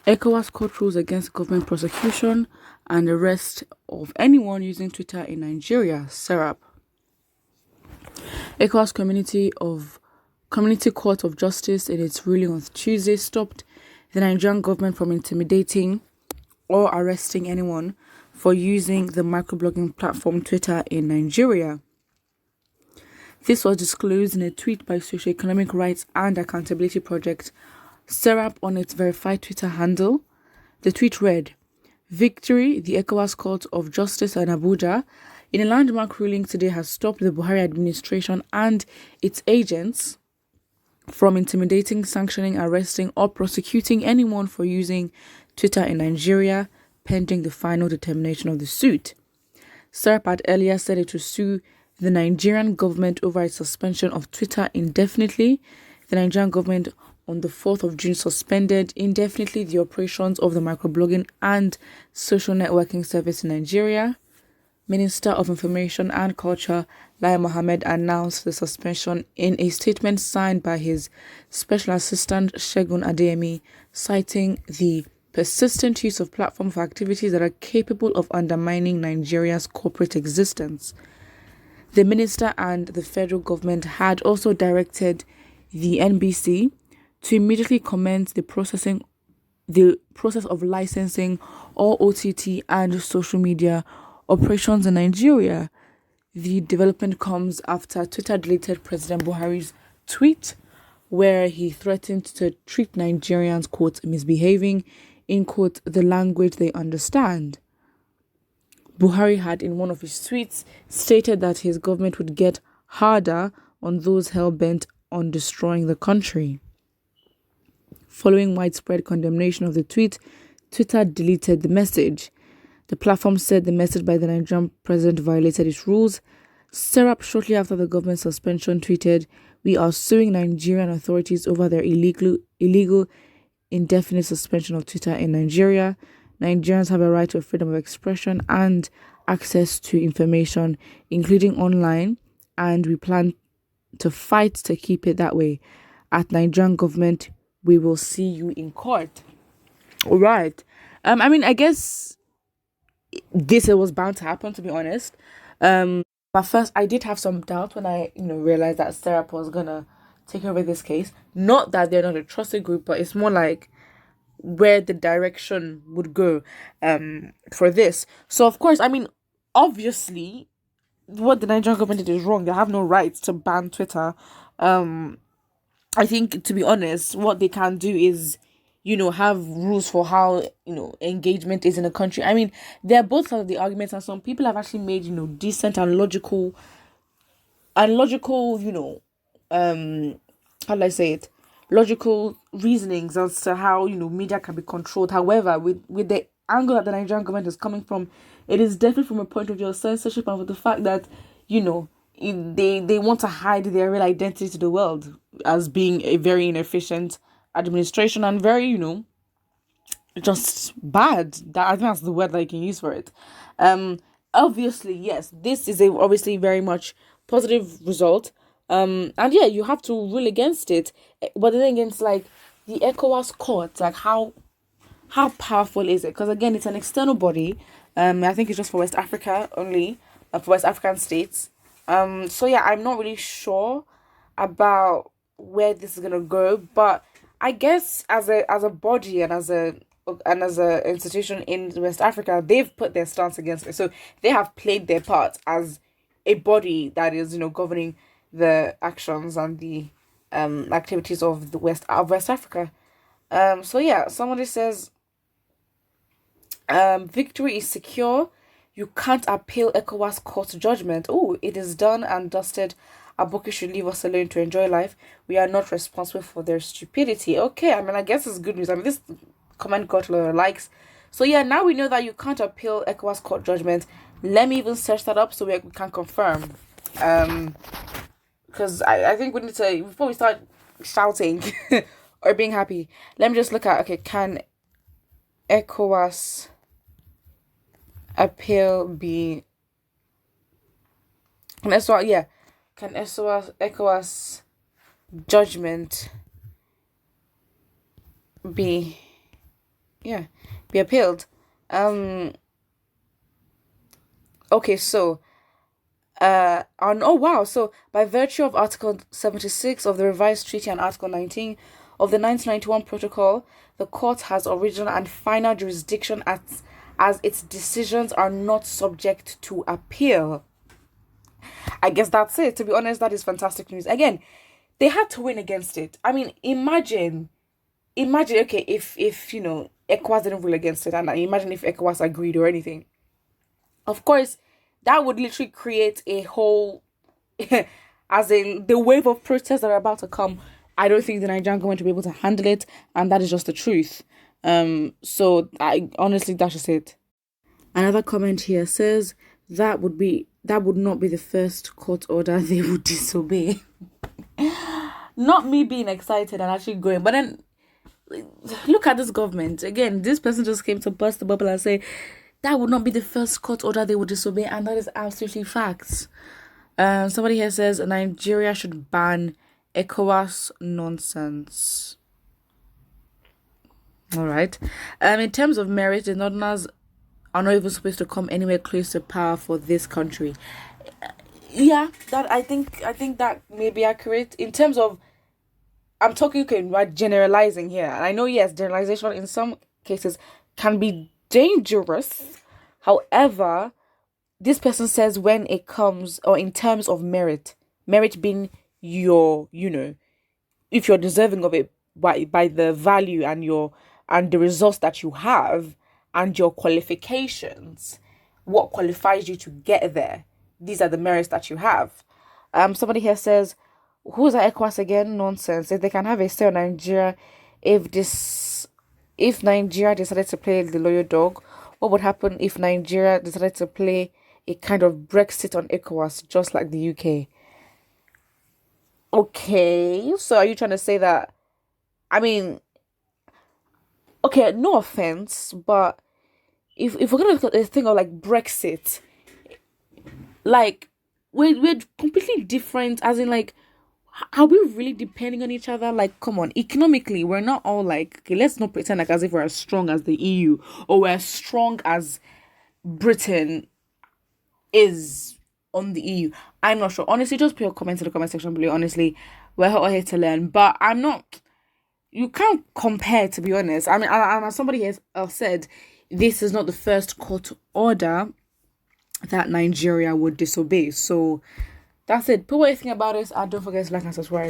ECOWAS Court rules against government prosecution and arrest of anyone using Twitter in Nigeria, SERAP. ECOWAS Community Court of Justice, in its ruling on Tuesday, stopped the Nigerian government from intimidating or arresting anyone for using the microblogging platform Twitter in Nigeria. This was disclosed in a tweet by Socio-Economic Rights and Accountability Project, SERAP, on its verified Twitter handle. The tweet read, "Victory, the ECOWAS Court of Justice in Abuja, in a landmark ruling today, has stopped the Buhari administration and its agents from intimidating, sanctioning, arresting, or prosecuting anyone for using Twitter in Nigeria, pending the final determination of the suit." SERAP had earlier said it would sue the Nigerian government over its suspension of Twitter indefinitely. The Nigerian government on the 4th of June suspended indefinitely the operations of the microblogging and social networking service in Nigeria. Minister of Information and Culture, Lai Mohammed, announced the suspension in a statement signed by his Special Assistant, Segun Adeyemi, citing the persistent use of platform for activities that are capable of undermining Nigeria's corporate existence. The minister and the federal government had also directed the NBC to immediately commence the process of licensing all OTT and social media operations in Nigeria. The development comes after Twitter deleted President Buhari's tweet where he threatened to treat Nigerians, quote, misbehaving in, quote, the language they understand. Buhari had, in one of his tweets, stated that his government would get harder on those hell-bent on destroying the country. Following widespread condemnation of the tweet, Twitter deleted the message. The platform said the message by the Nigerian president violated its rules. SERAP, shortly after the government suspension, tweeted, "We are suing Nigerian authorities over their illegal indefinite suspension of Twitter in Nigeria. Nigerians have a right to freedom of expression and access to information, including online, and we plan to fight to keep it that way. At Nigerian government, we will see you in court." All right. I guess this was bound to happen, to be honest. But first, I did have some doubt when I, realized that SERAP was gonna take over this case. Not that they're not a trusted group, but it's more like where the direction would go for this. So, of course, obviously, what the Nigerian government did is wrong. They have no right to ban Twitter. I think, to be honest, what they can do is, have rules for how, engagement is in a country. There are both sides of the arguments, and some people have actually made, decent and logical, how do I say it? Logical reasonings as to how, media can be controlled. However, with the angle that the Nigerian government is coming from, it is definitely from a point of view of censorship and with the fact that, they want to hide their real identity to the world as being a very inefficient administration and very, just bad. I think that's the word that you can use for it. Obviously, yes, this is obviously very much positive result. And yeah, you have to rule against it. But then against the ECOWAS Court, how powerful is it? Because again, it's an external body. I think it's just for West Africa only, for West African states. So yeah, I'm not really sure about where this is gonna go, but I guess as a body and as a institution in West Africa, they've put their stance against it. So they have played their part as a body that is, governing the actions and the activities of the West Africa. So yeah, somebody says, victory is secure. You can't appeal ECOWAS Court judgment. Oh, it is done and dusted. Aboki should leave us alone to enjoy life. We are not responsible for their stupidity. Okay, I guess it's good news. This comment got a lot of likes. So yeah, now we know that you can't appeal ECOWAS Court judgment. Let me even search that up so we can confirm. Because I think we need to, before we start shouting or being happy, let me just look at, okay, can ECOWAS appeal be, can ECOWAS judgment be be appealed. Okay, so oh wow, so by virtue of Article 76 of the revised treaty and Article 19 of the 1991 protocol, the court has original and final jurisdiction as its decisions are not subject to appeal. I guess that's it. To be honest, that is fantastic news. Again, they had to win against it. I mean, imagine, okay, if ECOWAS didn't rule against it, and imagine if ECOWAS agreed or anything. Of course, that would literally create a whole, as in the wave of protests that are about to come. I don't think the Nigerian government will be able to handle it, and that is just the truth. So I honestly, that's just it. Another comment here says that would not be the first court order they would disobey. Not me being excited and actually going, but then look at this government again. This person just came to burst the bubble and say that would not be the first court order they would disobey, and that is absolutely facts. Somebody here says Nigeria should ban ECOWAS nonsense. All right. In terms of merit, the Northerners are not even supposed to come anywhere close to power for this country. Yeah, that I think that may be accurate in terms of. I'm talking about generalizing here, and I know yes, generalization in some cases can be dangerous. However, this person says when it comes or in terms of merit being your, if you're deserving of it by the value and the results that you have and your qualifications, what qualifies you to get there. These are the merits that you have. Somebody here says, who's at ECOWAS again? Nonsense. If they can have a say on Nigeria, if Nigeria decided to play the loyal dog, what would happen if Nigeria decided to play a kind of Brexit on ECOWAS, just like the UK? Okay, so are you trying to say that? I mean, okay, no offense, but if we're gonna look at the thing of like Brexit, like we're completely different. As in, like, are we really depending on each other? Like, come on, economically, we're not all like, okay, let's not pretend like as if we're as strong as the EU or we're as strong as Britain is on the EU. I'm not sure. Honestly, just put your comments in the comment section below. Honestly, we're all here to learn, but I'm not. You can't compare, to be honest. I mean, as somebody else said, this is not the first court order that Nigeria would disobey. So that's it. Put what you think about this, and don't forget to like and subscribe.